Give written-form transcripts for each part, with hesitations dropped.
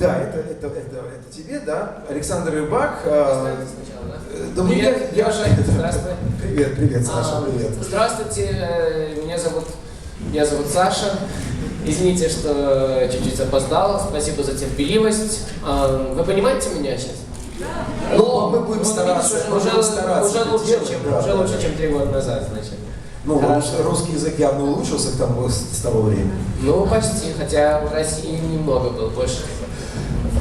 Да, это тебе, да? Александр Рыбак. Да, я же. Здравствуй. Привет, Саша, привет. Здравствуйте, меня зовут Саша. Извините, что чуть-чуть опоздал. Спасибо за терпеливость. Вы понимаете меня сейчас? Да. Ну, мы будем стараться. Уже лучше, чем 3 года назад, значит. Ну, русский язык явно улучшился с того времени. Ну, почти, хотя в России немного был больше.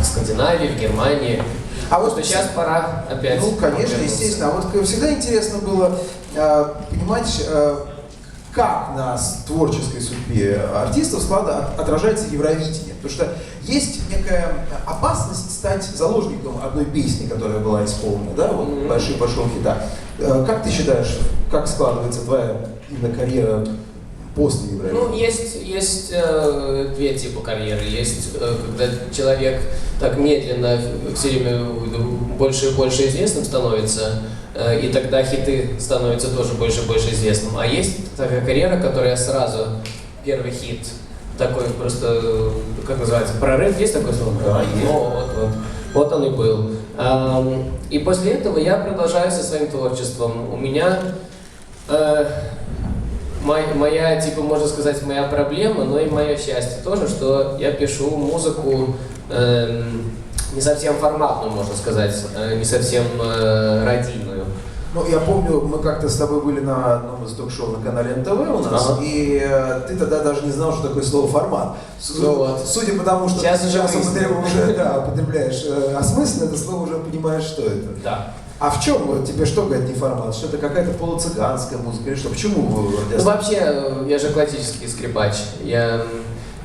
В Скандинавии, в Германии. А вот сейчас пора опять. Ну, конечно, естественно. А вот всегда интересно было понимать, как на творческой судьбе артистов отражается Евровидение. Потому что есть некая опасность стать заложником одной песни, которая была исполнена, да, вот большого хита. Как ты считаешь, как складывается твоя именно карьера после Евровидения? Ну, есть 2 типа карьеры. Есть, когда человек так медленно все время больше и больше известным становится, и тогда хиты становятся тоже больше и больше известным. А есть такая карьера, которая сразу первый хит, такой просто, как называется, прорыв, есть такое слово? Да, вот он и был. И после этого я продолжаю со своим творчеством. У меня моя, типа, можно сказать, моя проблема, но и мое счастье тоже, что я пишу музыку не совсем форматную, можно сказать, не совсем радийную. Ну, я помню, мы как-то с тобой были на одном из ток-шоу на канале НТВ у нас, и ты тогда даже не знал, что такое слово формат. Судя по тому, что сейчас ты сейчас употребляешь осмысленно, это слово уже понимаешь, что это. Да. А в чем тебе что говорит не формат? Что это какая-то полуцыганская музыка или что? Почему? Ну, вообще, я же классический скрипач. Я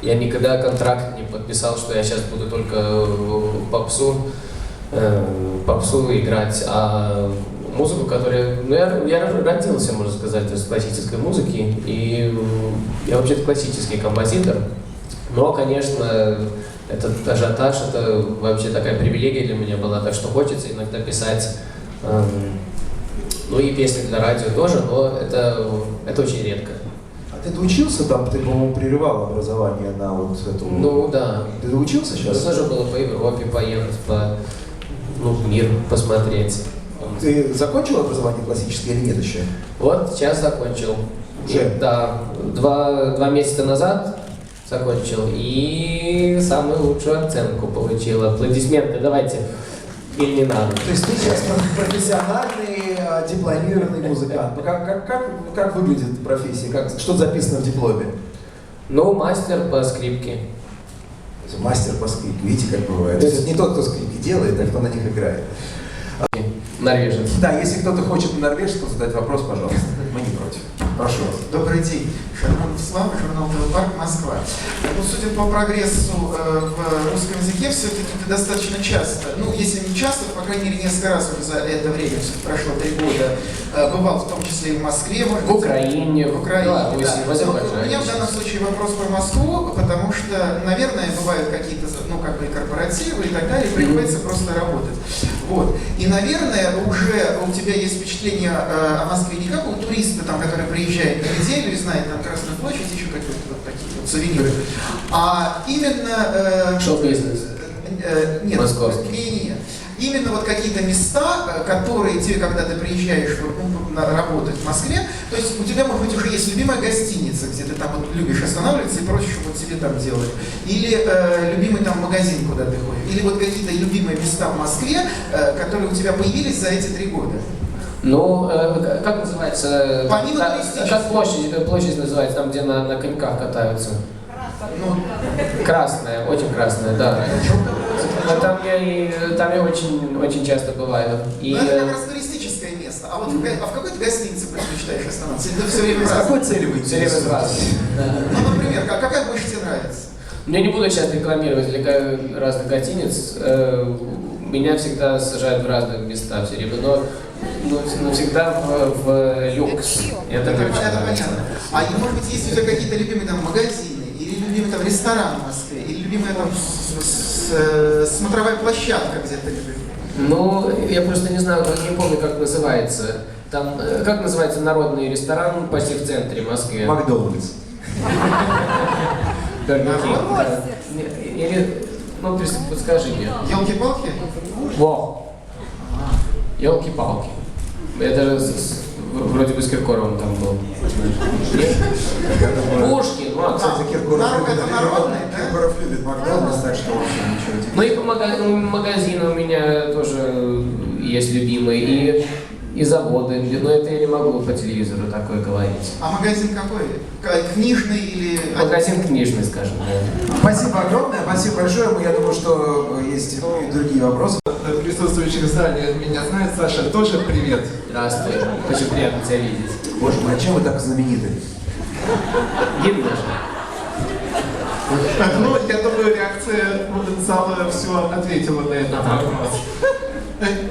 никогда контракт не подписал, что я сейчас буду только попсу играть, а музыку, которая... Ну, я родился, можно сказать, из классической музыки, и я вообще-то классический композитор, но, конечно, этот ажиотаж, это вообще такая привилегия для меня была, так что хочется иногда писать, ну и песни для радио тоже, но это очень редко. А ты учился там, ты, по-моему, прерывал образование на вот эту... Ну, да. Ты учился сейчас? Это тоже было по Европе поехать, в мир посмотреть. Ты закончил образование классическое или нет еще? Вот, сейчас закончил. Уже? Да, 2 месяца назад закончил и самую лучшую оценку получил. Аплодисменты, давайте. Или не надо. То есть ты сейчас профессиональный, дипломированный музыкант. Как выглядит профессия? Что записано в дипломе? Ну, мастер по скрипке. Мастер по скрипке. Видите, как бывает? То есть это не тот, кто скрипки делает, а кто на них играет. Норвежец. Да, если кто-то хочет на норвежском задать вопрос, пожалуйста. Мы не против. Прошу вас. Добрый день. Шарман Слава, журнал «Телепарк», Москва. Ну, судя по прогрессу в русском языке, все-таки ты достаточно часто, ну, если не часто, то, по крайней мере, несколько раз уже за это время, прошло 3 года, бывал в том числе и в Москве. В Украине. В Украине, да. В Азербайджане. У меня в данном случае вопрос про Москву, потому что, наверное, бывают какие-то, ну, как бы корпоративы и так далее, приходится просто работать. Вот. И, наверное, уже у тебя есть впечатление о Москве не как у туриста, там, который приезжает на неделю и знает там Красную площадь, еще какие-то вот такие вот сувениры, а именно... Шоу-бизнес. Нет, московский. нет. Именно вот какие-то места, которые тебе, когда ты приезжаешь работать в Москве, то есть у тебя, может быть, уже есть любимая гостиница, где ты там вот любишь останавливаться и просишь, чтобы вот тебе там делали. Или любимый там магазин, куда ты ходишь. Или вот какие-то любимые места в Москве, которые у тебя появились за эти 3 года. Ну, как называется? Помимо как площадь называется, там, где на коньках катаются? Ну, красная, очень красная, да. Там я очень часто бываю. И, ну, это как раз туристическое место. А вот в какой-то гостинице предпочитаешь остановиться? Или ты все время с какой целью вы все время раз. Ну, например, какая больше тебе нравится? Я не буду сейчас рекламировать разных гостиниц. Меня всегда сажают в разные места все время, но всегда в люкс. Это понятно. А может быть, есть у тебя какие-то любимые там магазины, или любимый там ресторан в Москве, или любимая там смотровая площадка где-то любишь? Ну, я просто не знаю, не помню, как называется. Там, как называется народный ресторан почти в центре Москвы? Макдональдс. Или Ну, подскажи мне. Елки-палки? Во. Елки-палки. Я даже вроде бы с Киркоровым там был. Нет? Пушкин, ну, Кстати, Киркоров это народный, да? Киркоров любит Макдональдс, так что вообще ничего тебе. Ну и по магазины у меня тоже есть любимые, и заводы, но это я не могу по телевизору такое говорить. А магазин какой? Книжный или... Магазин книжный, скажем, да. Спасибо огромное, спасибо большое. Я думаю, что есть и другие вопросы. Присутствующих в зале меня знают. Саша, тоже привет. Здравствуй, очень приятно тебя видеть. Боже мой, а чем вы так знамениты? Видно же. Ну, я думаю, реакция зала все ответила на этот вопрос.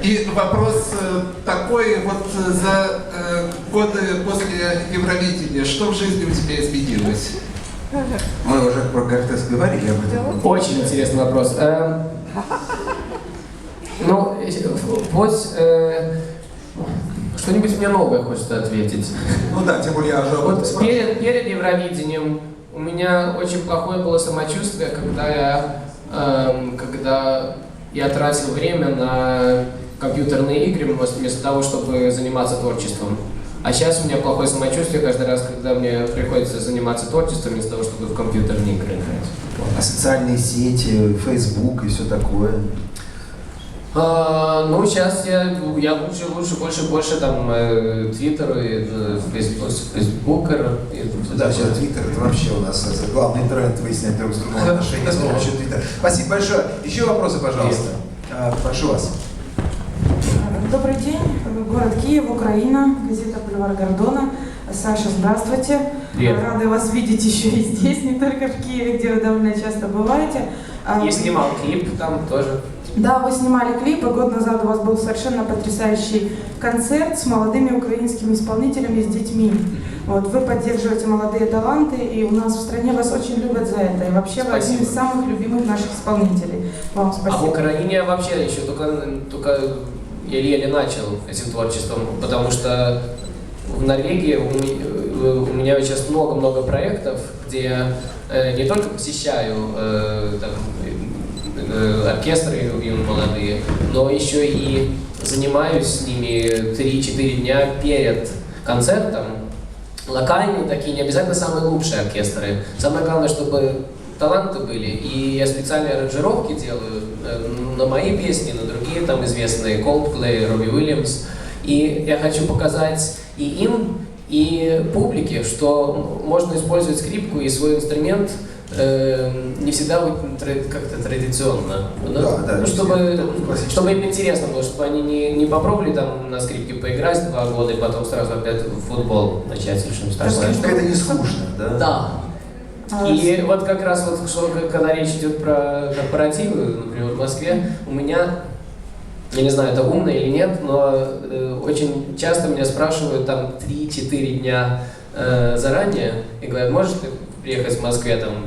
И вопрос такой, вот за годы после Евровидения, что в жизни у тебя изменилось? Мы уже про Гартес говорили об этом. Очень интересный вопрос. Ну, вот что-нибудь мне новое хочется ответить. Ну да, тем более я уже об этом Вот спрашивал. перед Евровидением у меня очень плохое было самочувствие, когда я тратил время на компьютерные игры вместо того, чтобы заниматься творчеством. А сейчас у меня плохое самочувствие каждый раз, когда мне приходится заниматься творчеством, вместо того, чтобы в компьютерные игры играть. А социальные сети, Facebook и все такое. Ну, сейчас я лучше, больше там Твиттер и Фейсбукер. Да, сейчас Твиттер это вообще у нас это главный тренд выяснять друг с другом отношения с помощью Твиттера. Спасибо большое. Еще вопросы, пожалуйста. Прошу вас. Добрый день, город Киев, Украина, газета «Бульвар Гордона». Саша, здравствуйте. Привет. Рада вас видеть еще и здесь, не только в Киеве, где вы довольно часто бываете. Я снимал клип там тоже. Да, вы снимали клип, и год назад у вас был совершенно потрясающий концерт с молодыми украинскими исполнителями, с детьми. Вот, вы поддерживаете молодые таланты, и у нас в стране вас очень любят за это. И вообще вы один из самых любимых наших исполнителей. Вам спасибо. А в Украине вообще еще только еле-еле начал этим творчеством, потому что в Норвегии у меня сейчас много-много проектов, где я не только посещаю оркестры молодые, но еще и занимаюсь с ними 3-4 дня перед концертом. Локальные такие, не обязательно самые лучшие оркестры. Самое главное, чтобы таланты были. И я специальные аранжировки делаю на мои песни, на другие там известные, Coldplay, Робби Уильямс. И я хочу показать и им, и публике, что можно использовать скрипку и свой инструмент не всегда как-то традиционно. Да, чтобы им интересно было, чтобы они не попробовали там на скрипке поиграть 2 года и потом сразу опять в футбол начать или что-нибудь такое. Это не скучно, да? Да. И вот как раз вот, когда речь идет про корпоративы, например, в Москве, у меня, я не знаю, это умно или нет, но очень часто меня спрашивают там 3-4 дня заранее и говорят, можешь ты приехать в Москве, там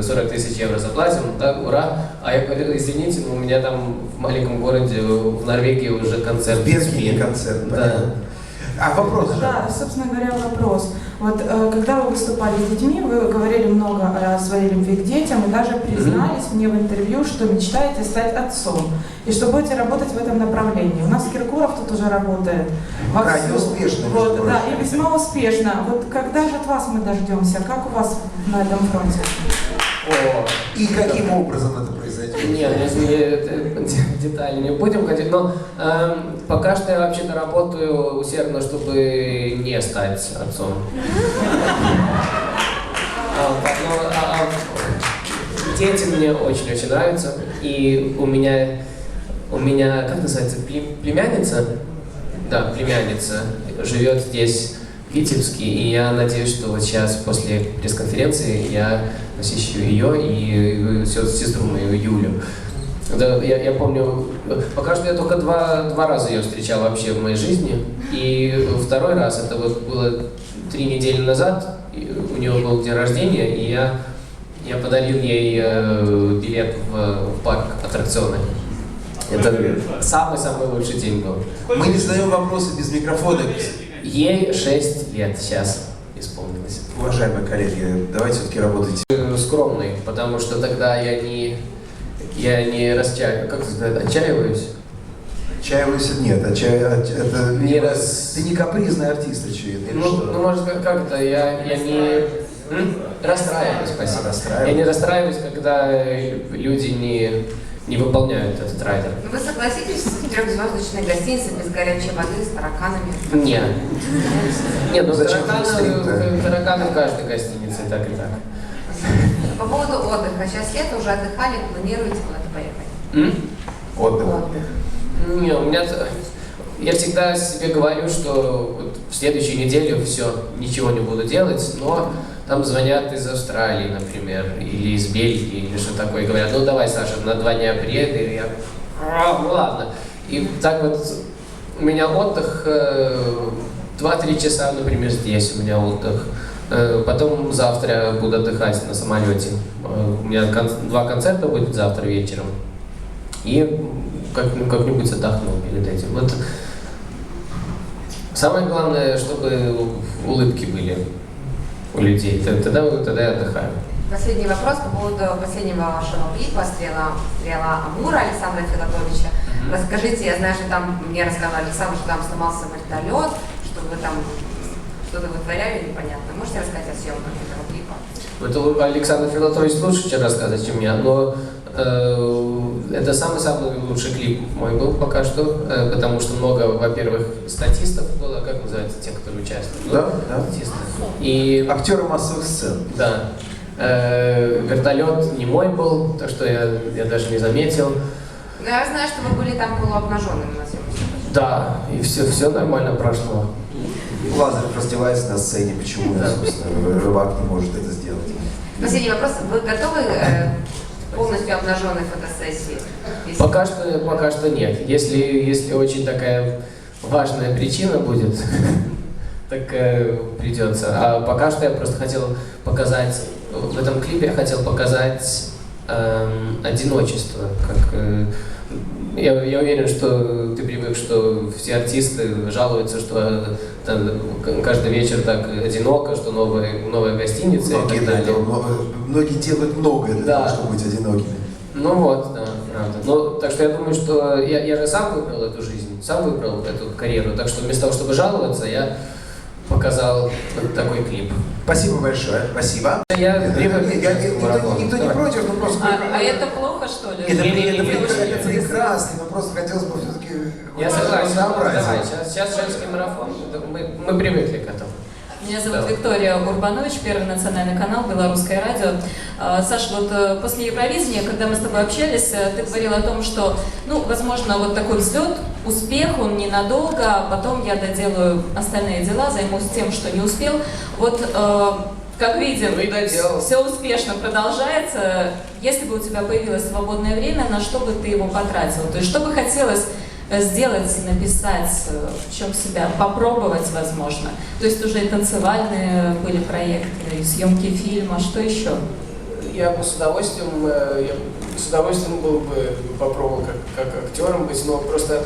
40 тысяч евро заплатим, да, ура. А я говорю, извините, но у меня там в маленьком городе в Норвегии уже концерт. Бельгии концерт, да. А вопрос же? Да, собственно говоря, вопрос. Вот когда вы выступали с детьми, вы говорили много о своей любви к детям и даже признались мне в интервью, что мечтаете стать отцом и что будете работать в этом направлении. У нас Киркоров тут уже работает. Крайне успешно. Вот, да, и весьма успешно. Вот когда же от вас мы дождемся? Как у вас на этом фронте? И каким образом это произойдет? Нет, детали не будем ходить, но пока что я вообще-то работаю усердно, чтобы не стать отцом. Дети мне очень-очень нравятся, и у меня, как называется, племянница? Да, племянница живет здесь, в Витебске, и я надеюсь, что вот сейчас после пресс-конференции я посещу ее и сестру мою Юлю. Да, я помню, пока что я только два раза ее встречал вообще в моей жизни, и второй раз, это вот было 3 недели назад, у нее был день рождения, и я подарил ей билет в парк аттракционы. Это самый-самый лучший день был. Мы не задаем вопросы без микрофона. Ей 6 лет сейчас исполнилось. Уважаемые коллеги, давайте все-таки работать. Скромный, потому что тогда я я не как сказать, отчаиваюсь. Отчаивайся, нет, это Не раз- ты не капризный артист, очевидно. или Ну, что? ну, может, как-то я не расстраиваюсь, спасибо. Расстраиваюсь. Я не расстраиваюсь, когда люди не выполняют этот райдер. Вы согласитесь с трехзвездочной гостиницей без горячей воды с тараканами? Нет. Нет, ну Зачем тараканы в каждой гостинице, и так, и так. По поводу отдыха. Сейчас лето, уже отдыхали, планируете куда-то поехать? Отдых. Отдых. Не, у меня... Я всегда себе говорю, что вот в следующей неделе все, ничего не буду делать, но там звонят из Австралии, например, или из Бельгии, или что такое, и говорят, ну давай, Саша, на 2 дня приеду, и я... Ну ладно. И так вот у меня отдых 2-3 часа, например, здесь у меня отдых. Потом завтра я буду отдыхать на самолете. У меня 2 концерта будет завтра вечером. И как-нибудь отдохну перед этим. Вот. Самое главное, чтобы улыбки были у людей. Тогда я отдыхаю. Последний вопрос по поводу последнего вашего клипа «Стрела Амура» Александра Филатовича. Расскажите, я знаю, что там, мне рассказал Александр, что там сломался вертолет, что вы там что-то вытворяли непонятно. Можете рассказать о съемках этого клипа? Это Александр Филатович лучше чем рассказывать, чем я, но это самый-самый лучший клип мой был пока что, потому что много, во-первых, статистов было, как называется, те, которые участвуют? Да, да. Статисты. И Актеры массовых сцен. да, вертолет не мой был, так что я даже не заметил. Ну, я знаю, что вы были там полуобнаженными на съемке. Да, и все нормально прошло. Лазарев раздевается на сцене, почему, собственно, Рыбак не может это сделать? Последний вопрос. Вы готовы полностью обнаженной фотосессии? Пока что нет. Если очень такая важная причина будет, так придется. А пока что я просто хотел показать, в этом клипе я хотел показать одиночество. Я уверен, что ты привык, что все артисты жалуются, что каждый вечер так одиноко, что новая гостиница и так далее. Многие делают многое для Да. того, чтобы быть одинокими. Ну вот, да, правда. Ну, так что я думаю, что я же сам выбрал эту жизнь, сам выбрал эту карьеру, так что вместо того, чтобы жаловаться, я показал вот такой клип. Спасибо большое, спасибо. Я привык к Никто марафону. не Давай. против, но просто... А это плохо, что ли? Это прекрасно, но просто хотелось бы все-таки Я согласен. Давай, разнообразие. сейчас женский марафон, мы привыкли к этому. Меня зовут Да. Виктория Урбанович, Первый национальный канал, Белорусское радио. Саш, вот после Евровидения, когда мы с тобой общались, ты говорил о том, что, ну, возможно, вот такой взлет, успех, он ненадолго, а потом я доделаю остальные дела, займусь тем, что не успел. Вот, как видим, Ну и доделал. все успешно продолжается. Если бы у тебя появилось свободное время, на что бы ты его потратил? То есть, что бы хотелось сделать, написать, в чем себя попробовать, возможно. То есть уже и танцевальные были проекты, и съемки фильма, что еще? Я бы с удовольствием был бы попробовал как актером быть, но просто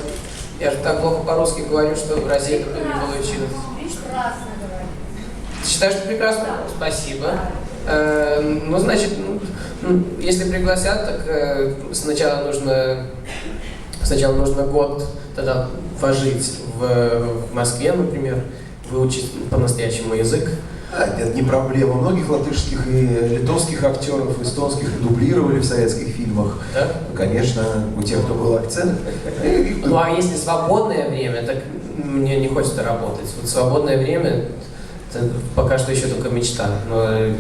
я же так плохо по-русски говорю, что в России это не получилось. Ты считаешь, что прекрасно? Спасибо. Ну, значит, если пригласят, так сначала нужно год тогда пожить в Москве, например, выучить по-настоящему язык. Да, это не проблема. Многих латышских и литовских актеров, эстонских и дублировали в советских фильмах. Да? Ну, конечно, у тех, кто был акцент. Ну, а если свободное время, так мне не хочется работать. Вот свободное время, это пока что еще только мечта. Но 2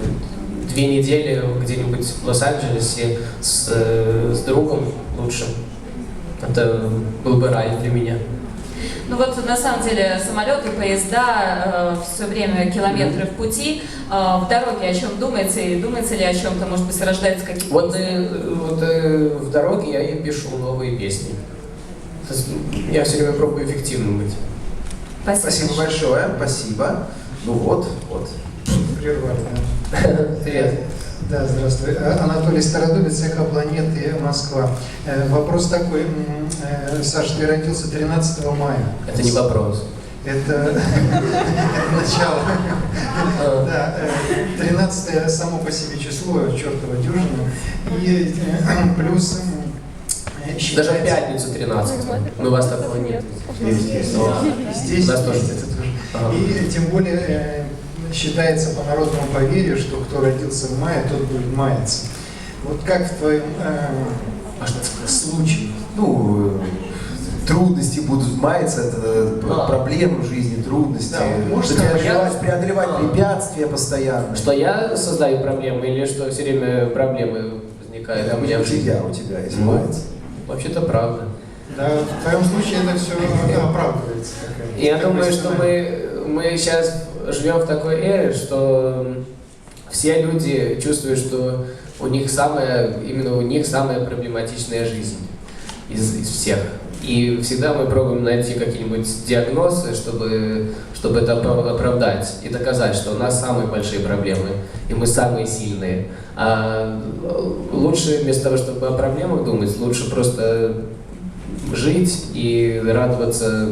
недели где-нибудь в Лос-Анджелесе с другом лучше. Это был бы рай для меня. Ну вот на самом деле самолеты, поезда, все время километры в пути. В дороге о чем думаете? И думаете ли о чем-то, может быть, рождаются какие-то... Вот в дороге я и пишу новые песни. Я все время пробую эффективным быть. Спасибо большое, спасибо. Ну вот. Прервали, да? Привет. Да, здравствуй. Анатолий Стародубец, «Экопланеты», Москва. Вопрос такой. Саш, ты родился 13 мая. Это не вопрос. Это начало. Да, 13 само по себе число, чертова дюжина. И плюс Даже в пятницу 13. Но у вас такого нет. Здесь У нас тоже. есть это тоже. И тем более считается по народному поверью, что кто родился в мае, тот будет маяться. Вот как в твоем случае? Ну, трудности будут маяться, это проблемы в жизни, трудности. Да, может, Что тебе я- желаешь преодолевать препятствия постоянно. Что я создаю проблемы или что все время проблемы возникают у меня в жизни? У тебя, если Ну, мается. Вообще-то правда. Да, в твоем случае это все оправдывается. И я думаю, что мы сейчас живем в такой эре, что все люди чувствуют, что именно у них самая проблематичная жизнь из всех. И всегда мы пробуем найти какие-нибудь диагнозы, чтобы это оправдать и доказать, что у нас самые большие проблемы, и мы самые сильные. А лучше вместо того, чтобы о проблемах думать, лучше просто жить и радоваться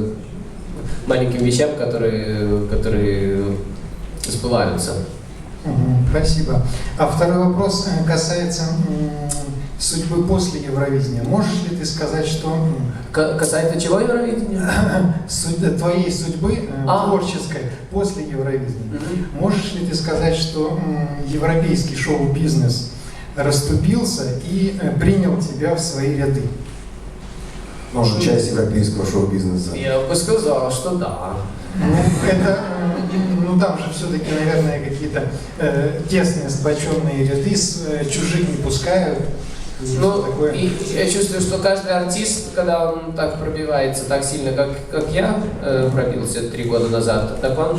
маленьким вещам, которые сбываются. Спасибо. А второй вопрос касается судьбы после Евровидения. Можешь ли ты сказать, что Касается чего Евровидения? твоей судьбы творческой после Евровидения? Можешь ли ты сказать, что европейский шоу-бизнес расступился и принял тебя в свои ряды? Может, часть европейского шоу-бизнеса. Я бы сказал, что да. Там же все-таки, наверное, какие-то тесные сплоченные ряды, чужих не пускают. Ну, и я чувствую, что каждый артист, когда он так пробивается так сильно, как я пробился 3 года назад, так он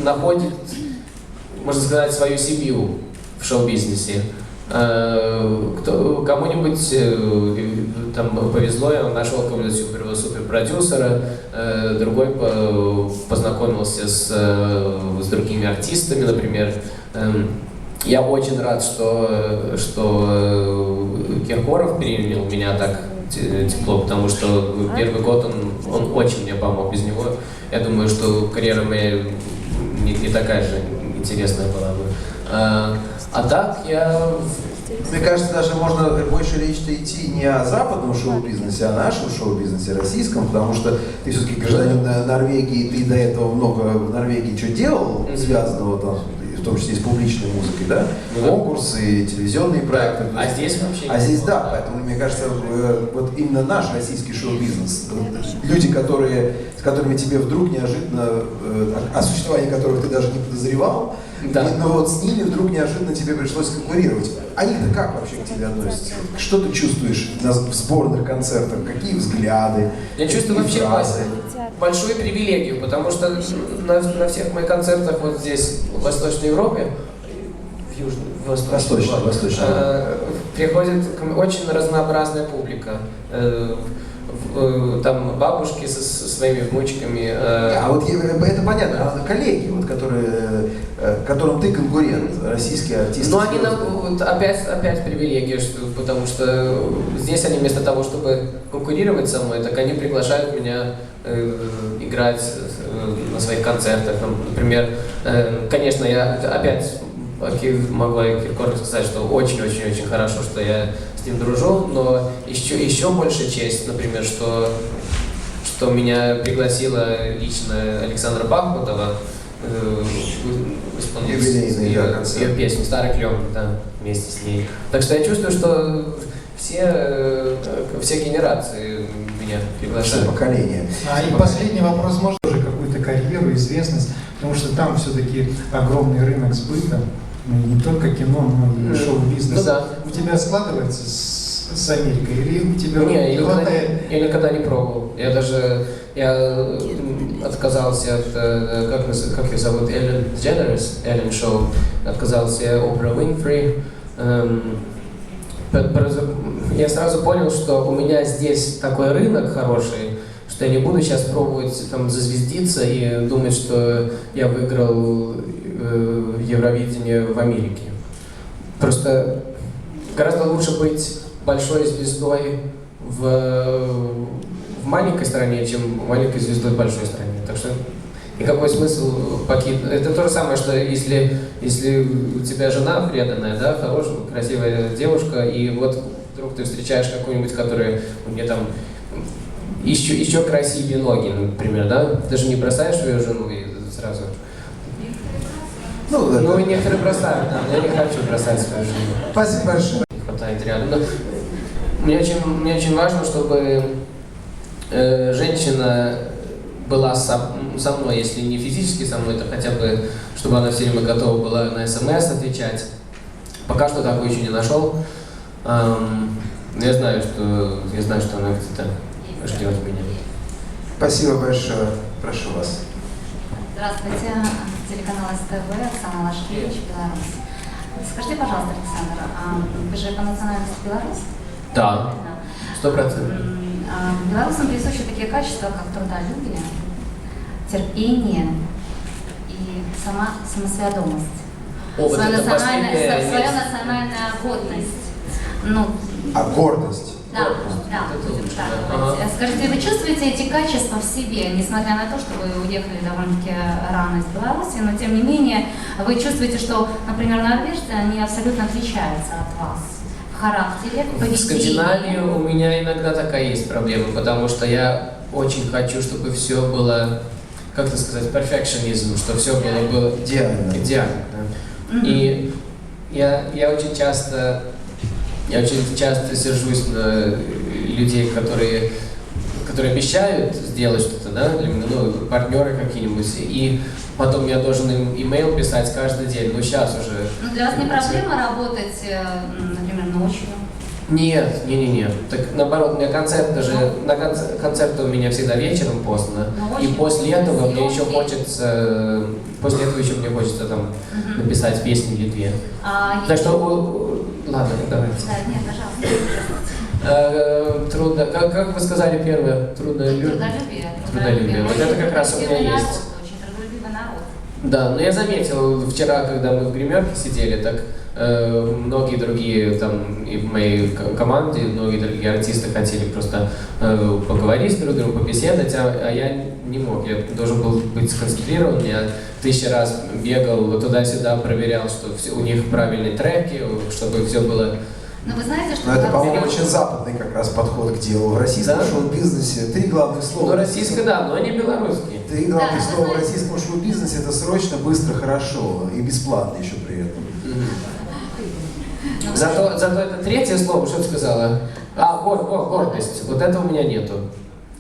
находит, можно сказать, свою семью в шоу-бизнесе. Кому-нибудь там повезло, и он нашел какого-то суперпродюсера, другой познакомился с другими артистами, например. Я очень рад, что Киркоров принял меня так тепло, потому что первый год он очень мне помог. Без него, я думаю, что карьера моя не такая же интересная была бы. А так я... Мне кажется, даже можно больше речь-то идти не о западном шоу-бизнесе, а о нашем шоу-бизнесе, российском, потому что ты все-таки гражданин Норвегии, ты до этого много в Норвегии что делал, связанного там, в том числе и с публичной музыкой, да? Конкурсы, телевизионные проекты. А здесь вообще А здесь да, поэтому, мне кажется, вот именно наш российский шоу-бизнес, люди, с которыми тебе вдруг неожиданно, о существовании которых ты даже не подозревал, да. Но вот с ними вдруг неожиданно тебе пришлось конкурировать. Они-то как вообще к тебе относятся? Что ты чувствуешь в сборных концертах? Какие взгляды? Я чувствую вообще фразы? большую привилегию, потому что на всех моих концертах вот здесь, в Восточной Европе, Восточной. Приходит очень разнообразная публика. Там бабушки со своими внучками. А вот это понятно, а коллеги, вот, которым ты конкурент, российские артисты. Но они вот опять привилегия, потому что здесь они вместо того, чтобы конкурировать со мной, так они приглашают меня играть на своих концертах. Например, конечно, я опять могла Киркоров сказать, что очень-очень-очень хорошо, что я с ним дружу, но еще больше честь, например, что меня пригласила лично Александра Бахмутова исполнить ее песню «Старый клен», да, вместе с ней. Так что я чувствую, что все генерации меня приглашают. Все поколения. И последний вопрос, можно уже какую-то карьеру, известность, потому что там все-таки огромный рынок сбыта, не только кино, но и шоу-бизнес. Ну, да. У тебя складывается с Америкой или у тебя Не, хватает? я никогда не пробовал. Я отказался от, как ее зовут, Эллен Дженнерс, Эллен Шоу, отказался Опра Уинфри. Я сразу понял, что у меня здесь такой рынок хороший, что я не буду сейчас пробовать там зазвездиться и думать, что я выиграл Евровидение в Америке. Просто гораздо лучше быть большой звездой в маленькой стране, чем маленькой звездой в большой стране. Так что никакой смысл покинуть. Это то же самое, что если у тебя жена преданная, да, хорошая, красивая девушка, и вот вдруг ты встречаешь какую-нибудь, которая у нее там еще красивее ноги, например, да? Ты же не бросаешь свою жену и сразу... Ну, некоторые бросают, да, но я не хочу бросать свою жену. Спасибо большое. Не хватает реально. Но мне очень важно, чтобы женщина была со мной, если не физически со мной, то хотя бы, чтобы она все время готова была на СМС отвечать. Пока что такого еще не нашел. Я знаю, что она где-то ждет меня. Спасибо большое. Прошу вас. Здравствуйте, телеканал СТВ, Оксана Лашкевич, Беларусь. Скажите, пожалуйста, Александр, вы же по национальности белорус? Да, 100%. Белорусам присущи такие качества, как трудолюбие, терпение и самосведомость. Своя национальная годность. А гордость? Да, будем так. Скажите, вы чувствуете эти качества в себе, несмотря на то, что вы уехали довольно-таки рано из Беларуси, но тем не менее вы чувствуете, что, например, норвежцы, они абсолютно отличаются от вас в характере, в поведении? В Скандинавии у меня иногда такая есть проблема, потому что я очень хочу, чтобы все было, как это сказать, perfectionism, что все было идеально. Да? И я очень часто сержусь на людей, которые обещают сделать что-то, да, партнеры какие-нибудь, и потом я должен им имейл писать каждый день, сейчас уже. Но для вас не проблема работать, например, ночью? Нет. Так наоборот, у меня концерты у меня всегда вечером поздно, и после этого мне еще хочется там написать песню или две. Так что, ладно, давайте. Да, нет, пожалуйста. Трудно, как вы сказали первое, трудолюбие. Вот это как раз у меня есть. Очень трудолюбивый народ. Да, но я заметил вчера, когда мы в гримерке сидели, так многие другие там и в моей команде, многие другие артисты хотели просто поговорить друг с другом, побеседовать, а я не мог. Я должен был быть сконцентрирован, я 1000 раз бегал туда-сюда, проверял, что у них правильные треки, чтобы все было. Но вы знаете, что... Но это, по-моему, очень западный как раз подход к делу. В российском шоу-бизнесе 3 главных слова. Ну, российское, да, но не белорусские. 3 главных слова в российском шоу-бизнесе — это срочно, быстро, хорошо. И бесплатно еще при этом. Зато это третье слово, что ты сказала? Гордость. Вот этого у меня нету.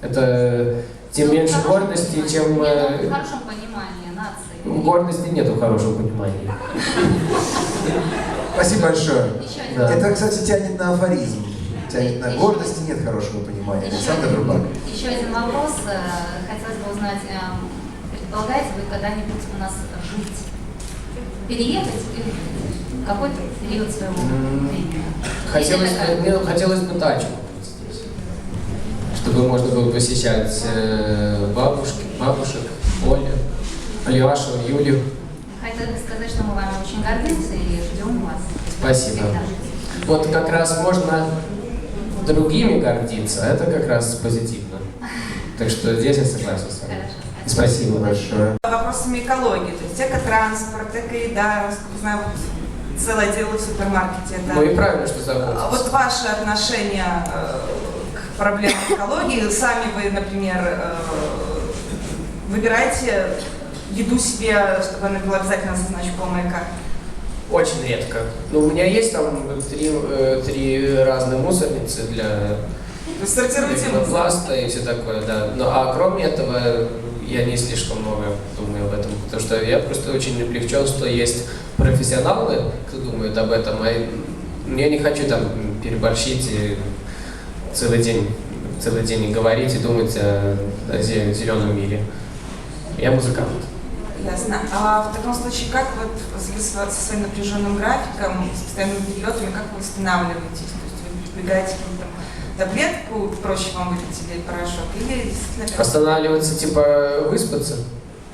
Это тем меньше гордости, чем... В хорошем понимании нации. Гордости нету в хорошем понимании. Спасибо большое. Да. Это, кстати, тянет на афоризм. Тянет на гордости, нет хорошего понимания. Александр Рыбак. Еще один вопрос. Хотелось бы узнать, предполагаете вы когда-нибудь у нас жить? Переехать или какой-то период своего времени? Хотелось бы дачу здесь, чтобы можно было посещать бабушек, Олю, Алиашу, Юлю. Хотела бы сказать, что мы вами очень гордимся и ждем вас. Спасибо. Вот как раз можно другими гордиться, это как раз позитивно. Так что здесь я согласен с вами. Спасибо большое. Вопросами экологии, то есть экотранспорт, экоеда, насколько знаю, вот целое дело в супермаркете. Да. Ну и правильно, что заботитесь. Вот ваше отношение к проблемам экологии, сами вы, например, выбираете еду себе, чтобы она была обязательно со значком эко? Очень редко. Ну, у меня есть там три разные мусорницы для пенопласта и все такое, да. А кроме этого, я не слишком много думаю об этом, потому что я просто очень облегчен, что есть профессионалы, кто думает об этом, а я не хочу там переборщить и целый день говорить и думать о зеленом мире. Я музыкант. Ясно. А в таком случае, как вот вы со своим напряженным графиком, с постоянными перелетами, как вы восстанавливаетесь? То есть вы прибегаете к каким-то таблетку, проще вам выпить или порошок, или действительно... Восстанавливаться, типа выспаться?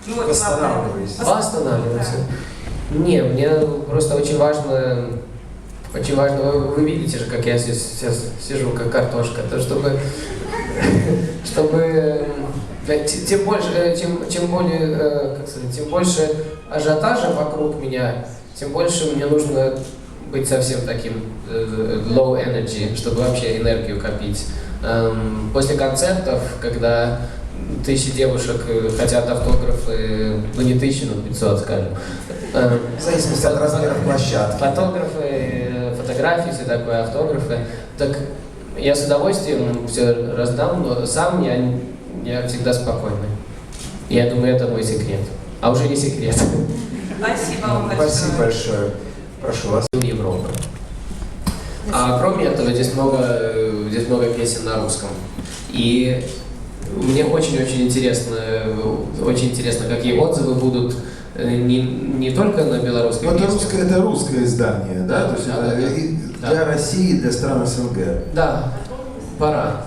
Ну, вот Восстанавливаться. Не, мне просто очень важно, вы видите же, как я сейчас сижу, как картошка, то чтобы тем больше ажиотажа вокруг меня, тем больше мне нужно быть совсем таким low energy, чтобы вообще энергию копить. После концертов, когда 1000 девушек хотят автографы, ну не 1000, но 500, скажем. В зависимости от размеров площадки. Фотографии, все такое, автографы. Так я с удовольствием все раздам, но сам я всегда спокойный. Я думаю, это мой секрет. А уже не секрет. Спасибо вам большое. Спасибо большое. Прошу вас. Европа. А кроме этого, здесь много песен на русском. И мне очень интересно, какие отзывы будут не только на белорусском языке. Это русское издание, да? То есть да, это да. для России, для стран СНГ. Да, пора.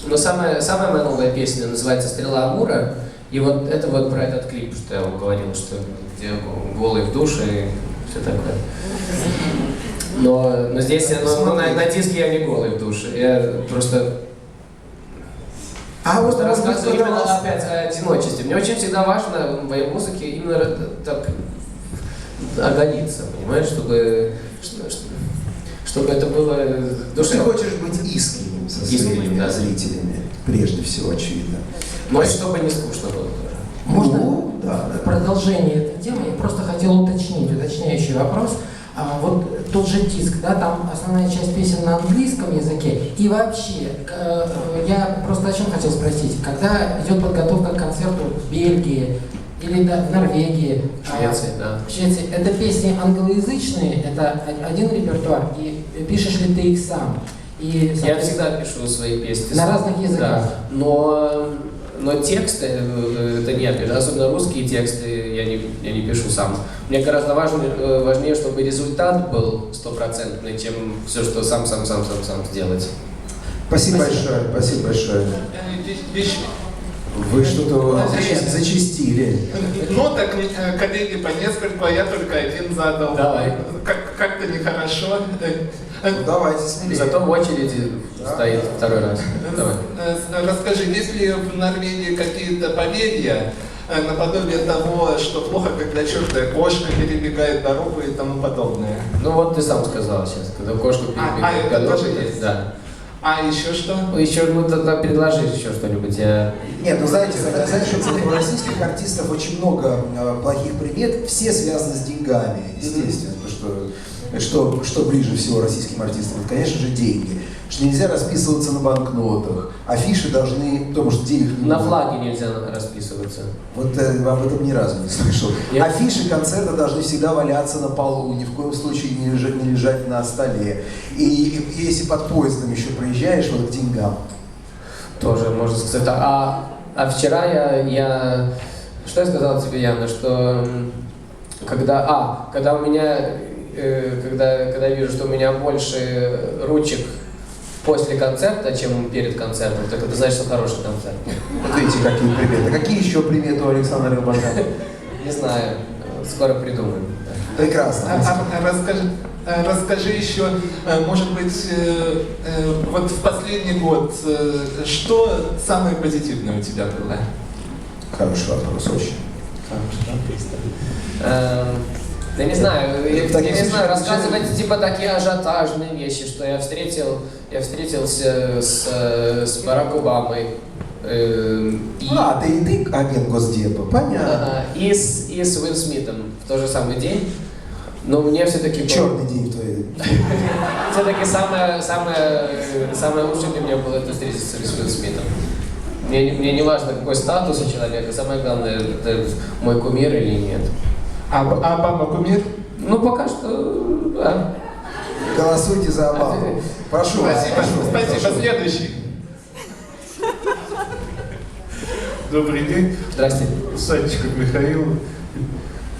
Но самая моя новая песня называется «Стрела Амура». И вот это вот про этот клип, что я вам говорил, что где голый в душе и все такое. Но здесь на диске я не голый в душе. Я просто рассказываю именно опять о одиночестве. Мне очень всегда важно в моей музыке именно так оголиться, понимаешь, чтобы это было душевно. Ты хочешь быть искренним со своими зрителями, прежде всего, очевидно. Но чтобы не скучно было тоже. Можно да. в продолжение этой темы я просто хотел уточняющий вопрос. Вот тот же диск, да, там основная часть песен на английском языке. И вообще, я просто о чем хотел спросить. Когда идет подготовка к концерту в Бельгии или в Норвегии, в Швеции, это песни англоязычные, это один репертуар, и пишешь ли ты их сам? И, я всегда пишу свои песни на разных языках. Да. Но тексты это нет, особенно русские тексты я не пишу сам. Мне гораздо важнее, чтобы результат был стопроцентный, чем все, что сам сделать. Спасибо большое. Вы что-то зачастили. Ну так, коллеги по несколько, я только один задал. Давай. Как-то нехорошо. Давайте смелее. Зато в очереди стоит второй раз. Давай. Расскажи, есть ли в Норвегии какие-то поверья, наподобие того, что плохо, когда черная кошка перебегает дорогу и тому подобное? Ну вот ты сам сказал сейчас, когда кошку перебегает дорогу. Да. А еще что? Еще, тогда предложи еще что-нибудь. Нет, знаете, у российских артистов очень много плохих примет, все связаны с деньгами, естественно, что ближе всего российским артистам, это, конечно же, деньги. Что нельзя расписываться на банкнотах, афиши должны, потому что денег не на будет. флаге нельзя расписываться. Вот об этом ни разу не слышал. Афиши концерта должны всегда валяться на полу, ни в коем случае не лежать на столе. И если под поездом еще проезжаешь, вот к деньгам. Тоже можно сказать. А вчера я что я сказал тебе, Яна, что когда у меня когда я вижу, что у меня больше ручек после концерта, чем перед концертом, так это значит, что хороший концерт. Вот видите, какие приметы. Какие еще приметы у Александра Рыбака? Не знаю, скоро придумаем. Прекрасно. Расскажи еще, может быть, вот в последний год, что самое позитивное у тебя было? Хороший вопрос, очень. Я не знаю, рассказывать типа такие ажиотажные вещи, что я встретился с Барак Обамой. Ты агент Госдепа, понятно. И с Уилл Смитом в тот же самый день. Но мне все-таки... Черный день в твоей... Все-таки самое лучшее для меня было это встретиться с Уилл Смитом. Мне не важно, какой статус у человека, самое главное, это мой кумир или нет. А Обама кумир? Ну, пока что, да. Голосуйте за Обаму. Прошу вас. Спасибо. Следующий. Добрый день. Здрасте. Садчиков Михаил,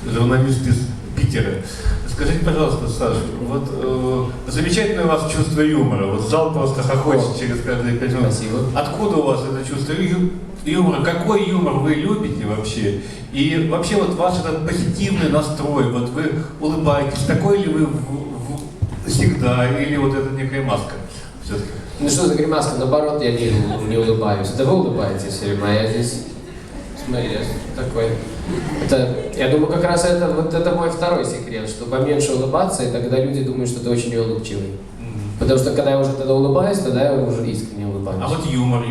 журналист из Питера. Скажите, пожалуйста, Саша, вот замечательное у вас чувство юмора. Вот зал просто хохочет через каждые 5 минут. Спасибо. Откуда у вас это чувство юмора? Какой юмор вы любите вообще? И вообще вот ваш этот позитивный настрой, вот вы улыбаетесь, такой ли вы всегда, или вот это некая маска все-таки? Ну что за гримаска? Наоборот, я не улыбаюсь. Это вы улыбаетесь все время, а я здесь, смотри, я такой Я думаю, как раз это мой второй секрет, что поменьше улыбаться, и тогда люди думают, что ты очень улыбчивый. Потому что когда я уже тогда улыбаюсь, тогда я уже искренне улыбаюсь. А вот юмор.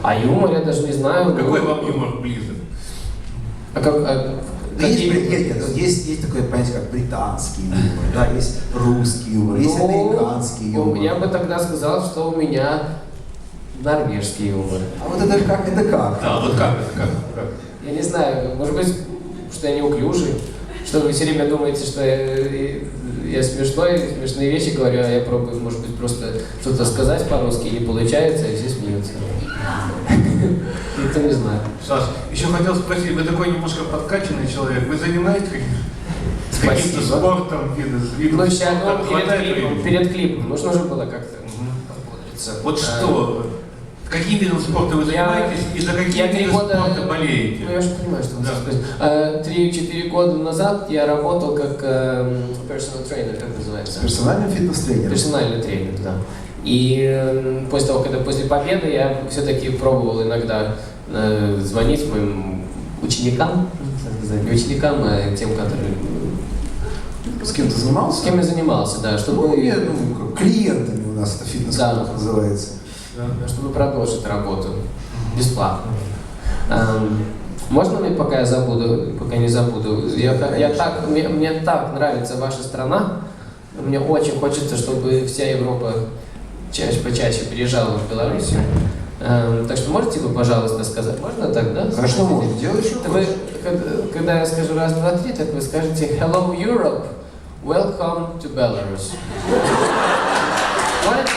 А юмор я даже не знаю. Какой вам юмор близок? Есть такое понятие, как британский юмор, да, есть русский юмор, есть американский юмор. Я бы тогда сказал, что у меня норвежский юмор. А вот это как? Да, вот как? Я не знаю, может быть, что я неуклюжий, что вы все время думаете, что я смешной, смешные вещи говорю, а я пробую, может быть, просто что-то сказать по-русски, не получается, и все смеются. Никто не знает. Саш, еще хотел спросить, вы такой немножко подкачанный человек, вы занимаетесь каким-то спортом, Ну, сейчас, перед клипом, нужно же было как-то подбодриться. Вот что? Каким видом спорта вы занимаетесь и за каким видом спорта болеете? Ну, я же понимаю, что вы спросите. 3-4 года назад я работал как personal trainer, как называется? Персональный фитнес-тренер. Персональный тренер, да. И после того, когда после победы, я все-таки пробовал иногда звонить моим ученикам, не ученикам, а тем, которые... С кем ты занимался? С кем я занимался, да. Чтобы... клиентами у нас это фитнес-клуб называется. Да, чтобы продолжить работу бесплатно. Можно мне, пока я забуду, пока не забуду, мне так нравится ваша страна, мне очень хочется, чтобы вся Европа почаще приезжала в Белоруссию. Так что можете вы, пожалуйста, сказать? Можно так, да? Конечно, можно. Делай, что вы, когда я скажу раз, два, три, так вы скажете Hello, Europe, welcome to Belarus. Понимаете?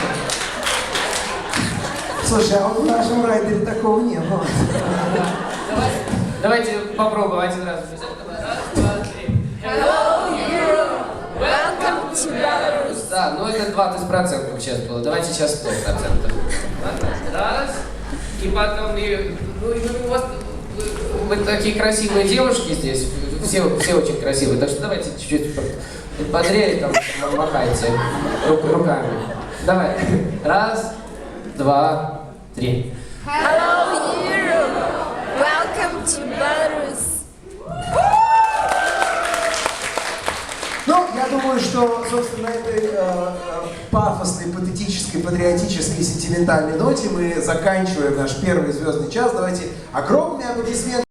Слушай, а вот в нашем райдере такого не было. Давайте попробуем один раз. Раз, два, три. Hello, Europe! Welcome to Belarus! Да, ну это 20% сейчас было. Давайте сейчас 100%. Раз. И потом... Вы такие красивые девушки здесь. Все очень красивые. Так что давайте чуть-чуть бодрее там махайте руками. Давай. Раз. 2, 3. Hello, Europe! Welcome to Belarus! Ну, я думаю, что, собственно, на этой пафосной, патетической, патриотической, сентиментальной ноте мы заканчиваем наш первый звездный час. Давайте огромные аплодисменты.